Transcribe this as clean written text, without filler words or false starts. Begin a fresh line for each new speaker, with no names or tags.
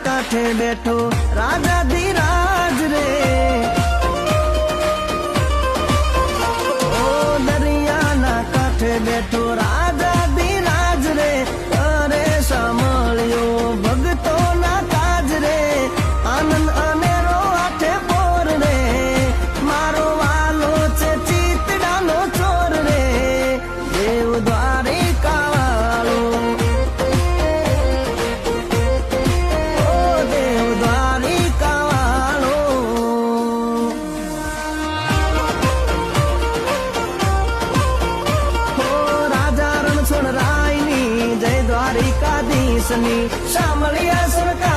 કાંઠે બેઠો રાજા ધીરાજ રે, ઓ દરિયાના કાંઠે બેઠો રાજા ધીરાજ રે, અરે સાંભળ્યો ભગતોના તાજ રે, આનંદ અનેરો આઠે પોર રે, મારો વાલો છે ચિતડાનો ચોર રે, દેવ દ્વારિકા વાળો, ઓ દેવ દ્વારિકા વાળો. ઓ રાજા રણછોડ રાયની જય દ્વારિકાધીશની સાંભળ્યા સરકાર